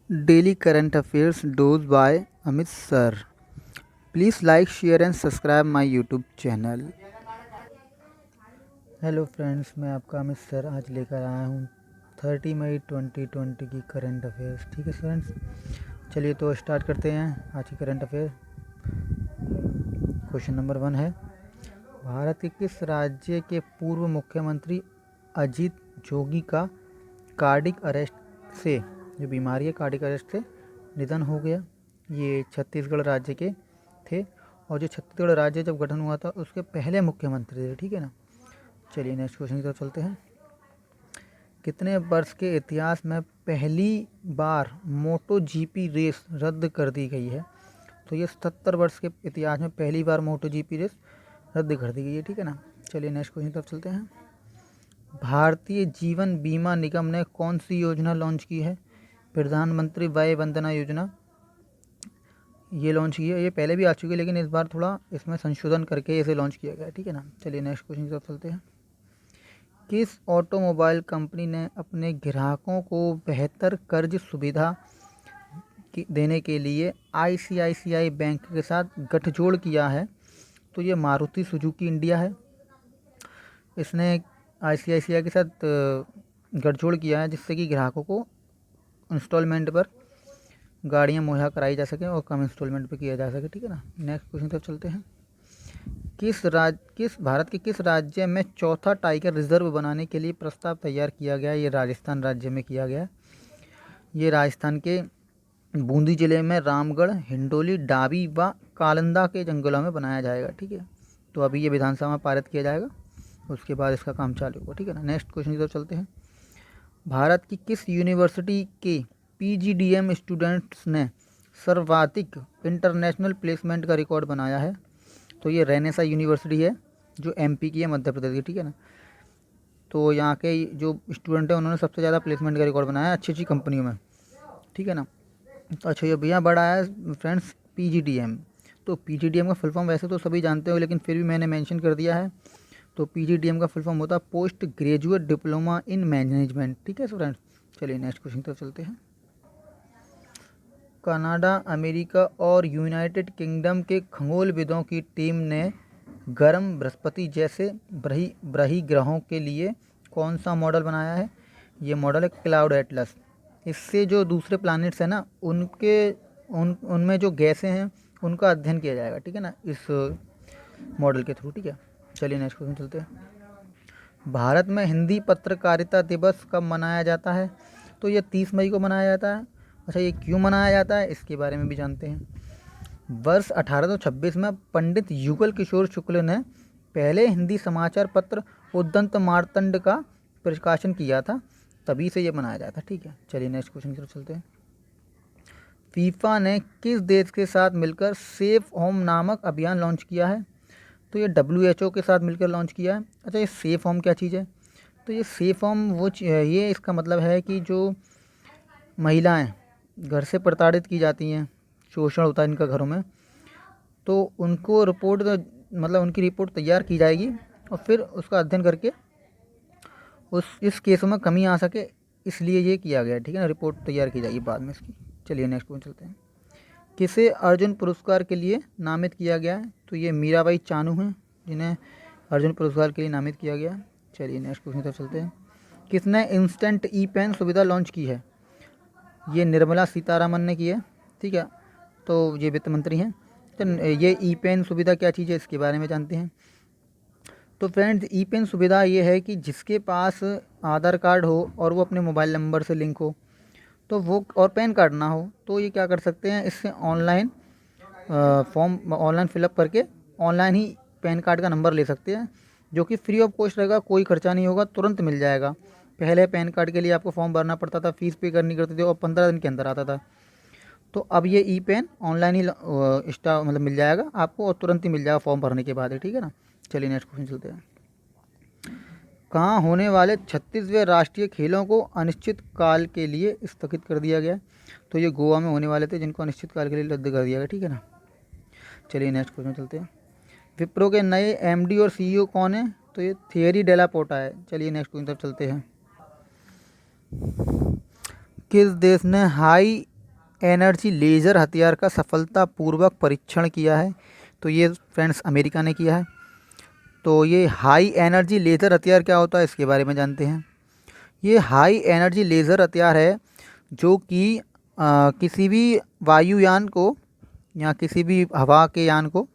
Daily current affairs dose by Amit Sir. Please like, share and subscribe my YouTube channel. Hello friends, मैं आपका Amit sir आज लेकर आया हूँ 30 मई 2020 की करंट अफेयर्स। ठीक है फ्रेंड्स, चलिए तो स्टार्ट करते हैं आज की करंट अफेयर। क्वेश्चन नंबर 1 है, भारत के किस राज्य के पूर्व मुख्यमंत्री अजीत जोगी का कार्डिक अरेस्ट से, जो बीमारी है कार्डिक अरेस्ट से निधन हो गया। ये छत्तीसगढ़ राज्य के थे और जो छत्तीसगढ़ राज्य जब गठन हुआ था उसके पहले मुख्यमंत्री थे। ठीक है ना, चलिए नेक्स्ट क्वेश्चन की तरफ चलते हैं। कितने वर्ष के इतिहास में पहली बार मोटो जीपी रेस रद्द कर दी गई है? तो ये 77 वर्ष के इतिहास में पहली बार मोटो जीपी रेस रद्द कर दी गई है। ठीक है ना, चलिए नेक्स्ट क्वेश्चन की तरफ चलते हैं। भारतीय जीवन बीमा निगम ने कौन सी योजना लॉन्च की है? प्रधानमंत्री वय वंदना योजना ये लॉन्च की है। ये पहले भी आ चुकी है लेकिन इस बार थोड़ा इसमें संशोधन करके इसे लॉन्च किया गया है। ठीक है ना, चलिए नेक्स्ट क्वेश्चन की तरफ चलते हैं। किस ऑटोमोबाइल कंपनी ने अपने ग्राहकों को बेहतर कर्ज सुविधा देने के लिए आईसीआईसीआई बैंक के साथ गठजोड़ किया है? तो ये मारुति सुजुकी इंडिया है। इसने आईसीआईसीआई के साथ गठजोड़ किया है जिससे कि ग्राहकों को इंस्टॉलमेंट पर गाड़ियाँ मुहैया कराई जा सकें और कम इंस्टॉलमेंट पे किया जा सके। ठीक है ना, नेक्स्ट क्वेश्चन तरफ चलते हैं। भारत के किस राज्य में चौथा टाइगर रिजर्व बनाने के लिए प्रस्ताव तैयार किया गया? ये राजस्थान राज्य में किया गया। ये राजस्थान के बूंदी जिले में रामगढ़, हिंडोली, डाबी व कालंदा के जंगलों में बनाया जाएगा। ठीक है, तो अभी ये विधानसभा में पारित किया जाएगा, उसके बाद इसका काम चालू होगा। ठीक है ना, नेक्स्ट क्वेश्चन की तरफ चलते हैं। भारत की किस यूनिवर्सिटी के पीजीडीएम स्टूडेंट्स ने सर्वाधिक इंटरनेशनल प्लेसमेंट का रिकॉर्ड बनाया है? तो ये रेनेसा यूनिवर्सिटी है जो एमपी की है, मध्य प्रदेश की। ठीक है ना, तो यहाँ के जो स्टूडेंट हैं उन्होंने सबसे ज़्यादा प्लेसमेंट का रिकॉर्ड बनाया है अच्छी अच्छी कंपनियों में। ठीक है ना, तो अच्छा ये भैया बड़ा है फ्रेंड्स पीजीडीएम। तो पीजीडीएम का फुल फॉर्म वैसे तो सभी जानते हो लेकिन फिर भी मैंने मेंशन कर दिया है। तो पीजीडीएम का फुल फॉर्म होता है post graduate diploma in management. ठीक है फ्रेंड्स, चलिए नेक्स्ट क्वेश्चन की तरफ चलते हैं। कनाडा, अमेरिका और यूनाइटेड किंगडम के खगोलविदों की टीम ने गर्म बृहस्पति जैसे ग्रहों के लिए कौन सा मॉडल बनाया है? ये मॉडल है क्लाउड एटलस। इससे जो दूसरे प्लैनेट्स हैं ना उनमें जो गैसें हैं उनका अध्ययन किया जाएगा। ठीक है ना, इस मॉडल के थ्रू। ठीक है, चलिए नेक्स्ट क्वेश्चन चलते हैं। भारत में हिंदी पत्रकारिता दिवस कब मनाया जाता है? तो ये 30 मई को मनाया जाता है। अच्छा, ये क्यों मनाया जाता है इसके बारे में भी जानते हैं। वर्ष 1826 में पंडित युगल किशोर शुक्ल ने पहले हिंदी समाचार पत्र उद्दंत मार्तंड का प्रकाशन किया था, तभी से ये मनाया जाता है। ठीक है, चलिए नेक्स्ट क्वेश्चन की तरफ चलते हैं। फीफा ने किस देश के साथ मिलकर सेफ होम नामक अभियान लॉन्च किया है? तो ये WHO के साथ मिलकर लॉन्च किया है। अच्छा, ये सेफ होम क्या चीज़ है? तो ये सेफ होम ये इसका मतलब है कि जो महिलाएं घर से प्रताड़ित की जाती हैं, शोषण होता है इनका घरों में, तो उनको उनकी रिपोर्ट तैयार की जाएगी और फिर उसका अध्ययन करके इस केसों में कमी आ सके इसलिए ये किया गया। ठीक है ना, रिपोर्ट तैयार की जाएगी बाद में इसकी। चलिए नेक्स्ट क्वेश्चन चलते हैं। किसे अर्जुन पुरस्कार के लिए नामित किया गया है? तो ये मीराबाई चानू हैं जिन्हें अर्जुन पुरस्कार के लिए नामित किया गया है। चलिए नेक्स्ट क्वेश्चन तरफ चलते हैं। किसने इंस्टेंट ई पेन सुविधा लॉन्च की है? ये निर्मला सीतारामन ने की है। ठीक है, तो ये वित्त मंत्री हैं। तो ये ई पेन सुविधा क्या चीज़ है इसके बारे में जानते हैं। तो फ्रेंड्स, ई पेन सुविधा ये है कि जिसके पास आधार कार्ड हो और वो अपने मोबाइल नंबर से लिंक हो तो वो, और पैन कार्ड ना हो तो ये क्या कर सकते हैं, इससे ऑनलाइन फॉर्म ऑनलाइन फिलअप करके ऑनलाइन ही पैन कार्ड का नंबर ले सकते हैं, जो कि फ्री ऑफ कॉस्ट रहेगा, कोई खर्चा नहीं होगा, तुरंत मिल जाएगा। पहले पैन कार्ड के लिए आपको फॉर्म भरना पड़ता था, फीस पे करनी पड़ती थी और 15 दिन के अंदर आता था। तो अब ये ई पेन ऑनलाइन ही मिल जाएगा आपको और तुरंत ही मिल जाएगा फॉर्म भरने के बाद ही। ठीक है ना, चलिए नेक्स्ट क्वेश्चन चलते हैं। कहाँ होने वाले 36वें राष्ट्रीय खेलों को अनिश्चित काल के लिए स्थगित कर दिया गया? तो ये गोवा में होने वाले थे जिनको अनिश्चित काल के लिए रद्द कर दिया गया। ठीक है ना, चलिए नेक्स्ट क्वेश्चन चलते हैं। विप्रो के नए एमडी और सीईओ कौन है? तो ये थियरी डेला पोर्टा है। चलिए नेक्स्ट क्वेश्चन तरफ चलते हैं। किस देश ने हाई एनर्जी लेज़र हथियार का सफलतापूर्वक परीक्षण किया है? तो ये फ्रेंड्स अमेरिका ने किया है। तो ये हाई एनर्जी लेज़र हथियार क्या होता है इसके बारे में जानते हैं। ये हाई एनर्जी लेज़र हथियार है जो कि किसी भी वायुयान को या किसी भी हवा के यान को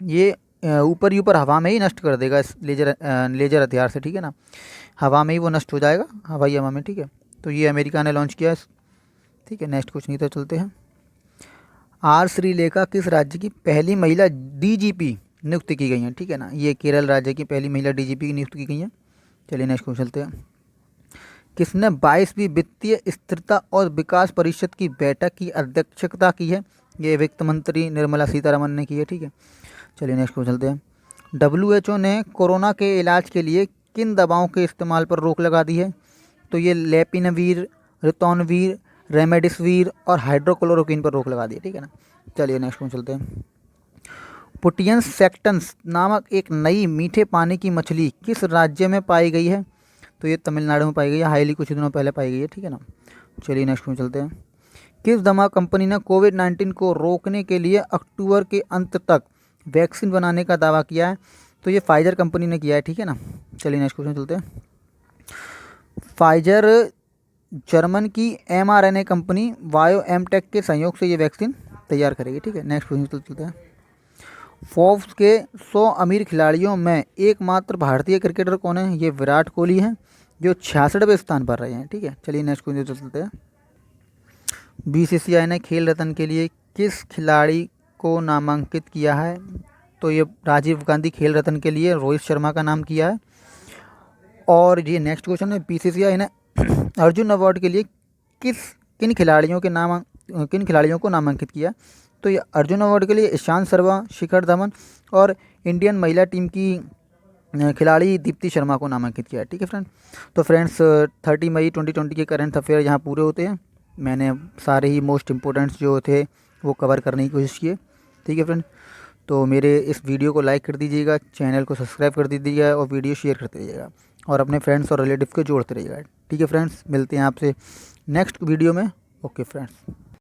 ये ऊपर ही ऊपर हवा में ही नष्ट कर देगा इस लेज़र हथियार से, ठीक है ना। हवा में ही वो नष्ट हो जाएगा, हवाई हवा में, ठीक है। तो ये अमेरिका ने लॉन्च किया है, ठीक है। नेक्स्ट क्वेश्चन की तरफ चलते हैं। आर श्रीलेखा किस राज्य की पहली महिला डीजीपी नियुक्त की गई हैं? ठीक है ना, ये केरल राज्य की पहली महिला डीजीपी नियुक्त की गई हैं। चलिए नेक्स्ट क्वेश्चन चलते हैं। किसने 22वीं वित्तीय स्थिरता और विकास परिषद की बैठक की अध्यक्षता की है? ये वित्त मंत्री निर्मला सीतारमन ने की है, ठीक है। चलिए नेक्स्ट क्वेश्चन चलते हैं। WHO ने कोरोना के इलाज के लिए किन दवाओं के इस्तेमाल पर रोक लगा दी है? तो ये लेपिनवीर, रितौनवीर, रेमडेसिविर और हाइड्रोक्लोरोक्विन पर रोक लगा दी है, ठीक है ना। चलिए नेक्स्ट क्वेश्चन चलते हैं। पुटियंस सेक्टन्स नामक एक नई मीठे पानी की मछली किस राज्य में पाई गई है? तो ये तमिलनाडु में पाई गई है, हाल ही कुछ दिनों पहले पाई गई है, ठीक है ना। चलिए नेक्स्ट में चलते हैं। किस दवा कंपनी ने कोविड-19 को रोकने के लिए अक्टूबर के अंत तक वैक्सीन बनाने का दावा किया है? तो ये फाइजर कंपनी ने किया है, ठीक है ना। चलिए नेक्स्ट क्वेश्चन चलते हैं। फाइजर जर्मन की mRNA कंपनी बायोएमटेक के सहयोग से ये वैक्सीन तैयार करेगी, ठीक है। नेक्स्ट क्वेश्चन चलते हैं। फोर्ब्स के 100 अमीर खिलाड़ियों में एकमात्र भारतीय क्रिकेटर कौन है? ये विराट कोहली हैं जो 66वें स्थान पर रहे हैं, ठीक है। चलिए नेक्स्ट क्वेश्चन चलते हैं। BCCI ने खेल रत्न के लिए किस खिलाड़ी को नामांकित किया है? तो ये राजीव गांधी खेल रत्न के लिए रोहित शर्मा का नाम किया है। और ये नेक्स्ट क्वेश्चन है, BCCI ने अर्जुन अवार्ड के लिए किन खिलाड़ियों को नामांकित किया? तो ये अर्जुन अवार्ड के लिए ईशांत शर्मा, शिखर धवन और इंडियन महिला टीम की खिलाड़ी दीप्ति शर्मा को नामांकित किया है, ठीक है फ्रेंड। तो फ्रेंड्स 30 मई 2020 के करंट अफेयर यहाँ पूरे होते हैं। मैंने सारे ही मोस्ट इम्पोर्टेंट्स जो थे वो कवर करने की कोशिश की है, ठीक है फ्रेंड। तो मेरे इस वीडियो को लाइक कर दीजिएगा, चैनल को सब्सक्राइब कर दीजिएगा और वीडियो शेयर करते रहिएगा और अपने फ्रेंड्स और रिलेटिव को जोड़ते रहिएगा, ठीक है फ्रेंड्स। मिलते हैं आपसे नेक्स्ट वीडियो में। Okay friends.